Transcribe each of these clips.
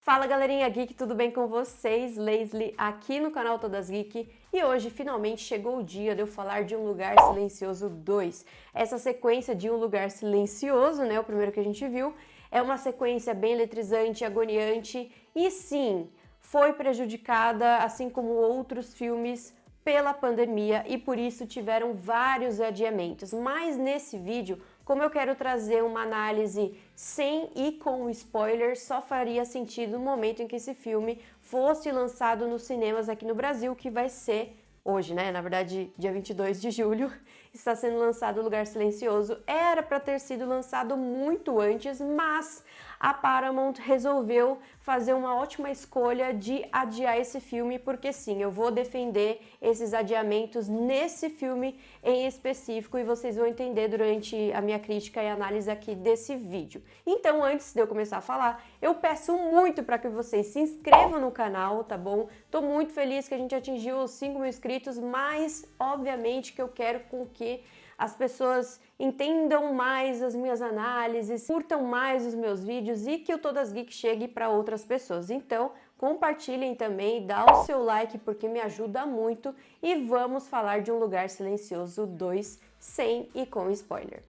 Fala galerinha geek, tudo bem com vocês? Leslie aqui no canal Todas Geek e hoje finalmente chegou o dia de eu falar de Um Lugar Silencioso 2. Essa sequência de Um Lugar Silencioso, né, o primeiro que a gente viu, é uma sequência bem eletrizante, agoniante e sim, foi prejudicada, assim como outros filmes, pela pandemia e por isso tiveram vários adiamentos. Mas nesse vídeo, como eu quero trazer uma análise sem e com spoilers, só faria sentido no momento em que esse filme fosse lançado nos cinemas aqui no Brasil, que vai ser hoje, né? Na verdade, dia 22 de julho, está sendo lançado O Lugar Silencioso. Era para ter sido lançado muito antes, mas a Paramount resolveu fazer uma ótima escolha de adiar esse filme, porque sim, eu vou defender esses adiamentos nesse filme em específico e vocês vão entender durante a minha crítica e análise aqui desse vídeo. Então, antes de eu começar a falar, eu peço muito para que vocês se inscrevam no canal, tá bom? Tô muito feliz que a gente atingiu os 5 mil inscritos, mas obviamente que eu quero com que as pessoas entendam mais as minhas análises, curtam mais os meus vídeos e que o Todas Geek chegue para outras pessoas. Então, compartilhem também, dá o seu like porque me ajuda muito e vamos falar de Um Lugar Silencioso 2 sem e com spoiler.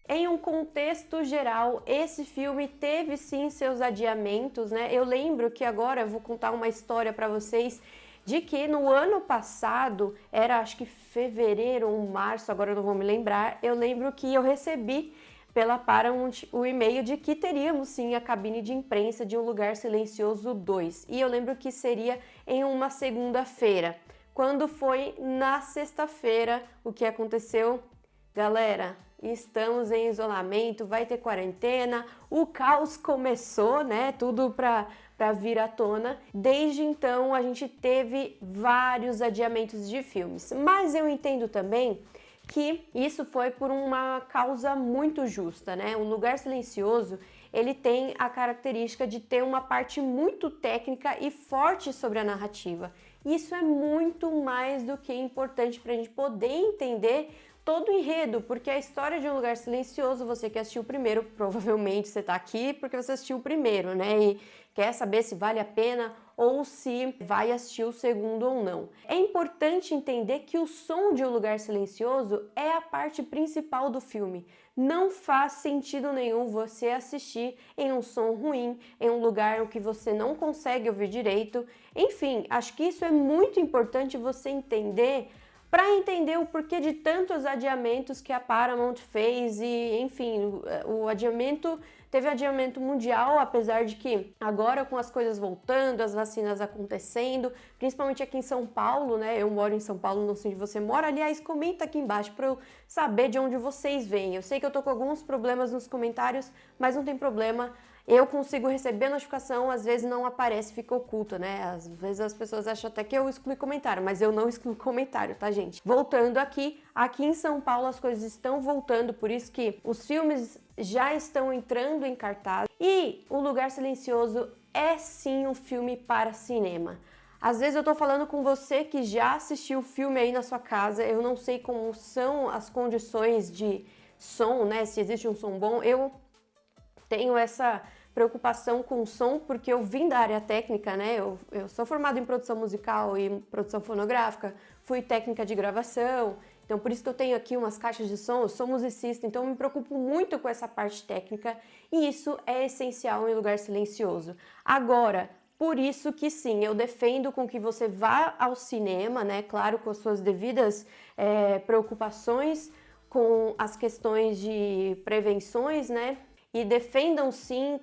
Em um contexto geral, esse filme teve sim seus adiamentos, né? Eu lembro que agora eu vou contar uma história para vocês de que no ano passado, era acho que fevereiro ou março, agora eu não vou me lembrar, eu lembro que eu recebi pela Paramount o e-mail de que teríamos sim a cabine de imprensa de Um Lugar Silencioso 2. E eu lembro que seria em uma segunda-feira. Quando foi na sexta-feira, o que aconteceu? Galera, estamos em isolamento, vai ter quarentena, o caos começou, né? Tudo para vir à tona. Desde então, a gente teve vários adiamentos de filmes. Mas eu entendo também que isso foi por uma causa muito justa, né? O Lugar Silencioso, ele tem a característica de ter uma parte muito técnica e forte sobre a narrativa. Isso é muito mais do que importante para a gente poder entender todo o enredo, porque a história de Um Lugar Silencioso, você que assistiu o primeiro, provavelmente você está aqui porque você assistiu o primeiro, né? E quer saber se vale a pena ou se vai assistir o segundo ou não. É importante entender que o som de Um Lugar Silencioso é a parte principal do filme. Não faz sentido nenhum você assistir em um som ruim, em um lugar em que você não consegue ouvir direito. Enfim, acho que isso é muito importante você entender para entender o porquê de tantos adiamentos que a Paramount fez e, enfim, o adiamento teve adiamento mundial, apesar de que agora com as coisas voltando, as vacinas acontecendo, principalmente aqui em São Paulo, né? Eu moro em São Paulo, não sei onde você mora. Aliás, comenta aqui embaixo para eu saber de onde vocês vêm. Eu sei que eu tô com alguns problemas nos comentários, mas não tem problema. Eu consigo receber notificação, às vezes não aparece, fica oculto, né? Às vezes as pessoas acham até que eu excluí comentário, mas eu não excluo comentário, tá, gente? Voltando aqui em São Paulo as coisas estão voltando, por isso que os filmes já estão entrando em cartaz. E O Lugar Silencioso é sim um filme para cinema. Às vezes eu tô falando com você que já assistiu o filme aí na sua casa, eu não sei como são as condições de som, né? Se existe um som bom, eu tenho essa preocupação com o som, porque eu vim da área técnica, né? Eu sou formada em produção musical e produção fonográfica, fui técnica de gravação, então por isso que eu tenho aqui umas caixas de som, eu sou musicista, então eu me preocupo muito com essa parte técnica e isso é essencial em Lugar Silencioso. Agora, por isso que sim, eu defendo com que você vá ao cinema, né? Claro, com as suas devidas preocupações, com as questões de prevenções, né? E defendam sim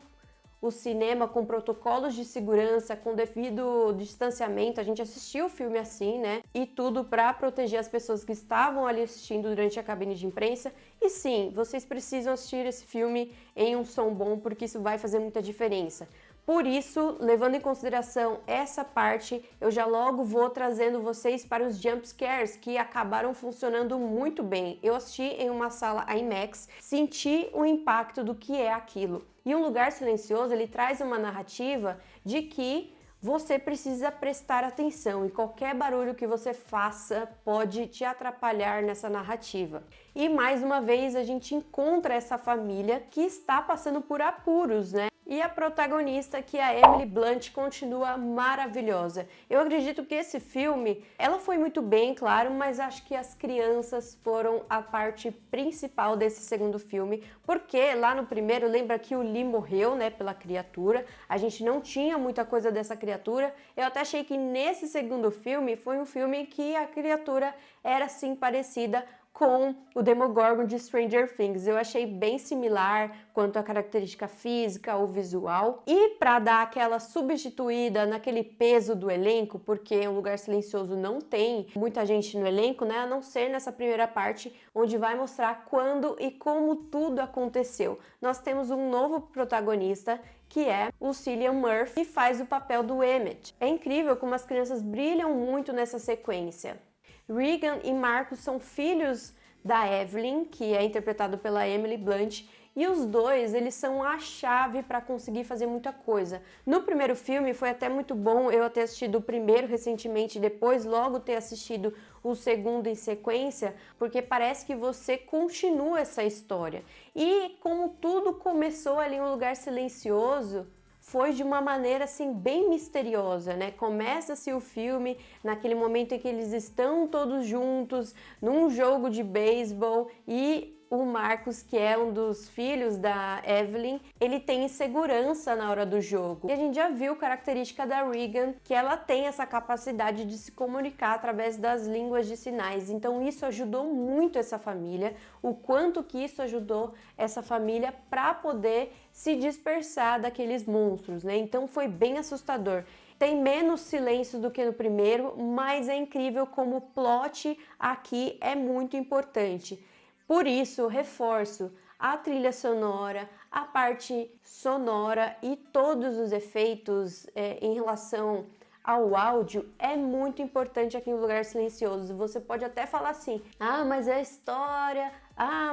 o cinema com protocolos de segurança, com devido distanciamento. A gente assistiu o filme assim, né? E tudo para proteger as pessoas que estavam ali assistindo durante a cabine de imprensa. E sim, vocês precisam assistir esse filme em um som bom, porque isso vai fazer muita diferença. Por isso, levando em consideração essa parte, eu já logo vou trazendo vocês para os jump scares que acabaram funcionando muito bem. Eu assisti em uma sala IMAX, senti o impacto do que é aquilo. E Um Lugar Silencioso, ele traz uma narrativa de que você precisa prestar atenção e qualquer barulho que você faça pode te atrapalhar nessa narrativa. E mais uma vez a gente encontra essa família que está passando por apuros, né? E a protagonista, que é a Emily Blunt, continua maravilhosa. Eu acredito que esse filme, ela foi muito bem, claro, mas acho que as crianças foram a parte principal desse segundo filme, porque lá no primeiro, lembra que o Lee morreu, né, pela criatura, a gente não tinha muita coisa dessa criatura. Eu até achei que nesse segundo filme, foi um filme que a criatura era sim parecida com o Demogorgon de Stranger Things. Eu achei bem similar quanto à característica física, o visual. E para dar aquela substituída naquele peso do elenco, porque Um Lugar Silencioso não tem muita gente no elenco, né? A não ser nessa primeira parte, onde vai mostrar quando e como tudo aconteceu. Nós temos um novo protagonista, que é o Cillian Murphy, que faz o papel do Emmett. É incrível como as crianças brilham muito nessa sequência. Regan e Marcus são filhos da Evelyn, que é interpretado pela Emily Blunt, e os dois, eles são a chave para conseguir fazer muita coisa. No primeiro filme foi até muito bom eu ter assistido o primeiro recentemente, depois logo ter assistido o segundo em sequência, porque parece que você continua essa história. E como tudo começou ali em Um Lugar Silencioso, foi de uma maneira assim bem misteriosa, né? Começa-se o filme naquele momento em que eles estão todos juntos num jogo de beisebol e o Marcus, que é um dos filhos da Evelyn, ele tem insegurança na hora do jogo. E a gente já viu característica da Regan, que ela tem essa capacidade de se comunicar através das línguas de sinais. Então isso ajudou muito essa família, o quanto que isso ajudou essa família para poder se dispersar daqueles monstros, né? Então foi bem assustador. Tem menos silêncio do que no primeiro, mas é incrível como o plot aqui é muito importante. Por isso, reforço a trilha sonora, a parte sonora e todos os efeitos em relação ao áudio é muito importante aqui em Um Lugar Silencioso. Você pode até falar assim, mas é a história,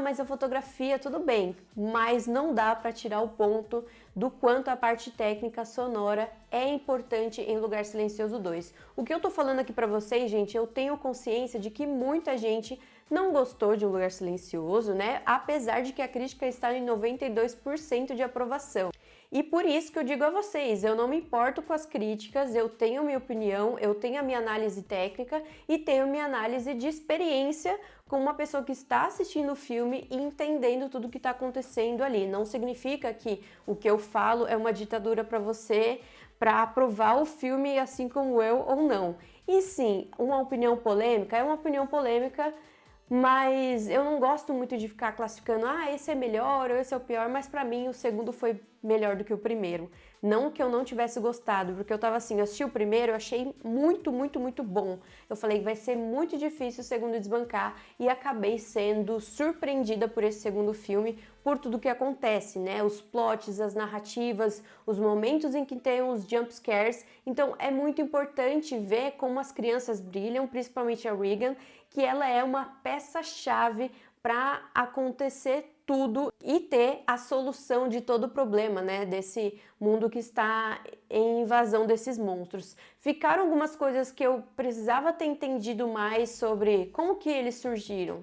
mas a fotografia, tudo bem, mas não dá para tirar o ponto do quanto a parte técnica sonora é importante em Um Lugar Silencioso 2. O que eu tô falando aqui para vocês, gente, eu tenho consciência de que muita gente não gostou de Um Lugar Silencioso, né? Apesar de que a crítica está em 92% de aprovação. E por isso que eu digo a vocês, eu não me importo com as críticas, eu tenho minha opinião, eu tenho a minha análise técnica e tenho minha análise de experiência com uma pessoa que está assistindo o filme e entendendo tudo que está acontecendo ali. Não significa que o que eu falo é uma ditadura para você, para aprovar o filme assim como eu ou não. E sim, uma opinião polêmica é uma opinião polêmica, mas eu não gosto muito de ficar classificando, esse é melhor ou esse é o pior, mas pra mim o segundo foi melhor do que o primeiro. Não que eu não tivesse gostado, porque eu tava assim, eu assisti o primeiro, eu achei muito, muito, muito bom. Eu falei, vai ser muito difícil o segundo desbancar e acabei sendo surpreendida por esse segundo filme, por tudo que acontece, né? Os plots, as narrativas, os momentos em que tem os jump scares. Então é muito importante ver como as crianças brilham, principalmente a Regan, que ela é uma peça-chave para acontecer tudo e ter a solução de todo o problema, né, desse mundo que está em invasão desses monstros. Ficaram algumas coisas que eu precisava ter entendido mais sobre como que eles surgiram.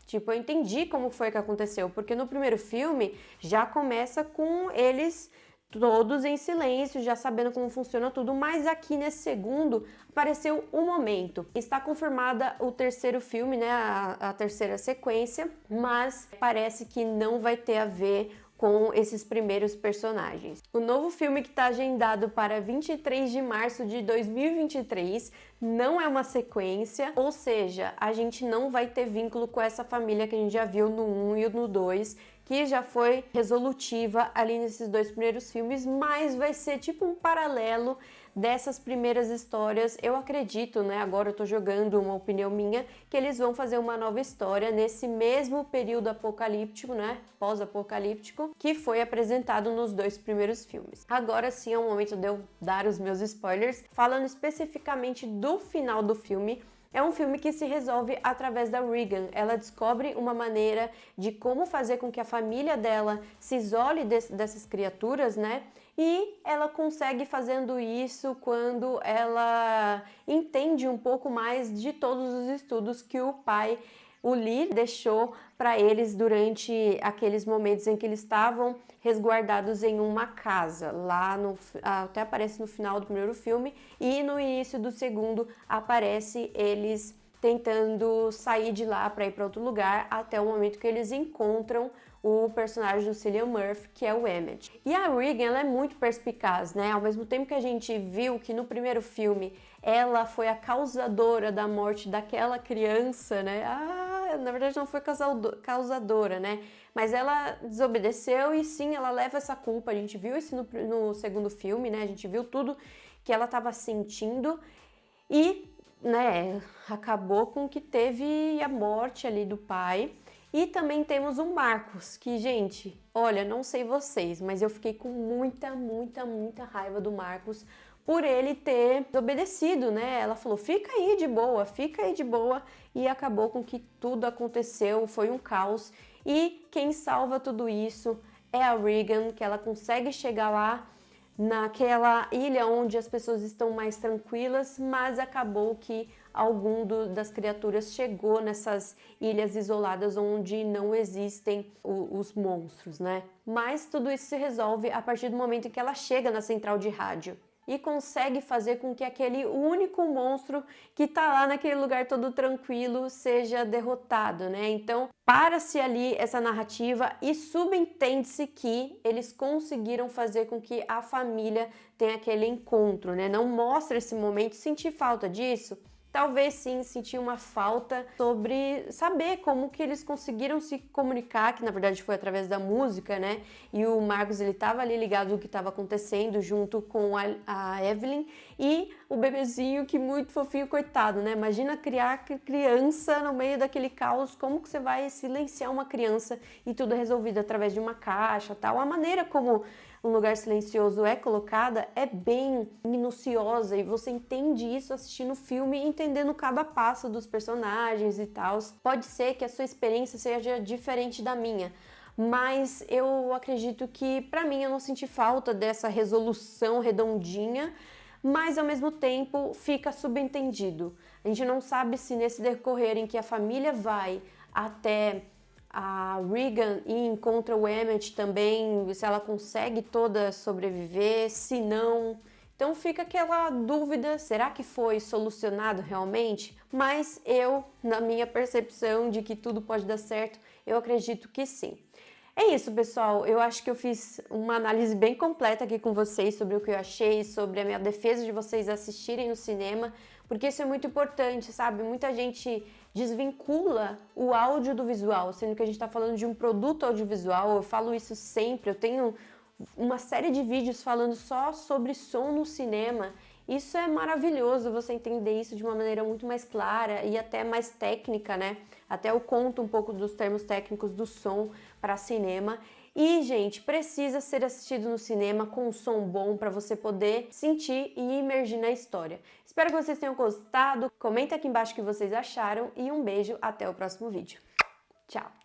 Tipo, eu entendi como foi que aconteceu, porque no primeiro filme já começa com eles todos em silêncio, já sabendo como funciona tudo, mas aqui nesse segundo apareceu um momento. Está confirmada o terceiro filme, né, a terceira sequência, mas parece que não vai ter a ver com esses primeiros personagens. O novo filme que está agendado para 23 de março de 2023 não é uma sequência, ou seja, a gente não vai ter vínculo com essa família que a gente já viu no 1 e no 2, que já foi resolutiva ali nesses dois primeiros filmes, mas vai ser tipo um paralelo dessas primeiras histórias. Eu acredito, né, agora eu tô jogando uma opinião minha, que eles vão fazer uma nova história nesse mesmo período apocalíptico, né, pós-apocalíptico, que foi apresentado nos dois primeiros filmes. Agora sim é o momento de eu dar os meus spoilers, falando especificamente do final do filme. É um filme que se resolve através da Regan. Ela descobre uma maneira de como fazer com que a família dela se isole dessas criaturas, né? E ela consegue fazendo isso quando ela entende um pouco mais de todos os estudos que o pai, o Lee, deixou para eles durante aqueles momentos em que eles estavam resguardados em uma casa. Lá até aparece no final do primeiro filme e no início do segundo aparece eles tentando sair de lá para ir para outro lugar até o momento que eles encontram o personagem do Cillian Murphy, que é o Emmett. E a Regan, ela é muito perspicaz, né? Ao mesmo tempo que a gente viu que no primeiro filme ela foi a causadora da morte daquela criança, né? Na verdade não foi causadora, né? Mas ela desobedeceu e sim, ela leva essa culpa. A gente viu isso no segundo filme, né? A gente viu tudo que ela estava sentindo e, né, acabou com que teve a morte ali do pai. E também temos o Marcos, que, gente, olha, não sei vocês, mas eu fiquei com muita raiva do Marcos por ele ter obedecido, né? Ela falou, fica aí de boa, e acabou com que tudo aconteceu, foi um caos. E quem salva tudo isso é a Regan, que ela consegue chegar lá naquela ilha onde as pessoas estão mais tranquilas, mas acabou que das criaturas chegou nessas ilhas isoladas onde não existem os monstros, né? Mas tudo isso se resolve a partir do momento em que ela chega na central de rádio e consegue fazer com que aquele único monstro que tá lá naquele lugar todo tranquilo seja derrotado, né? Então, para-se ali essa narrativa e subentende-se que eles conseguiram fazer com que a família tenha aquele encontro, né? Não mostra esse momento, sentir falta disso. Talvez sim, sentir uma falta sobre saber como que eles conseguiram se comunicar, que na verdade foi através da música, né? E o Marcos, ele estava ali ligado no que estava acontecendo junto com a Evelyn e o bebezinho, que muito fofinho, coitado, né? Imagina criar criança no meio daquele caos, como que você vai silenciar uma criança e tudo é resolvido através de uma caixa, tal. A maneira como Um Lugar Silencioso é colocada é bem minuciosa e você entende isso assistindo o filme e entendendo cada passo dos personagens e tal. Pode ser que a sua experiência seja diferente da minha, mas eu acredito que para mim eu não senti falta dessa resolução redondinha, mas ao mesmo tempo fica subentendido. A gente não sabe se nesse decorrer em que a família vai até a Regan e encontra o Emmett também, se ela consegue toda sobreviver, se não. Então fica aquela dúvida, será que foi solucionado realmente? Mas eu, na minha percepção de que tudo pode dar certo, eu acredito que sim. É isso, pessoal. Eu acho que eu fiz uma análise bem completa aqui com vocês sobre o que eu achei, sobre a minha defesa de vocês assistirem no cinema, porque isso é muito importante, sabe? Muita gente desvincula o áudio do visual, sendo que a gente está falando de um produto audiovisual. Eu falo isso sempre, eu tenho uma série de vídeos falando só sobre som no cinema. Isso é maravilhoso, você entender isso de uma maneira muito mais clara e até mais técnica, né? Até eu conto um pouco dos termos técnicos do som para cinema. E, gente, precisa ser assistido no cinema com um som bom para você poder sentir e imergir na história. Espero que vocês tenham gostado. Comenta aqui embaixo o que vocês acharam e um beijo, até o próximo vídeo. Tchau!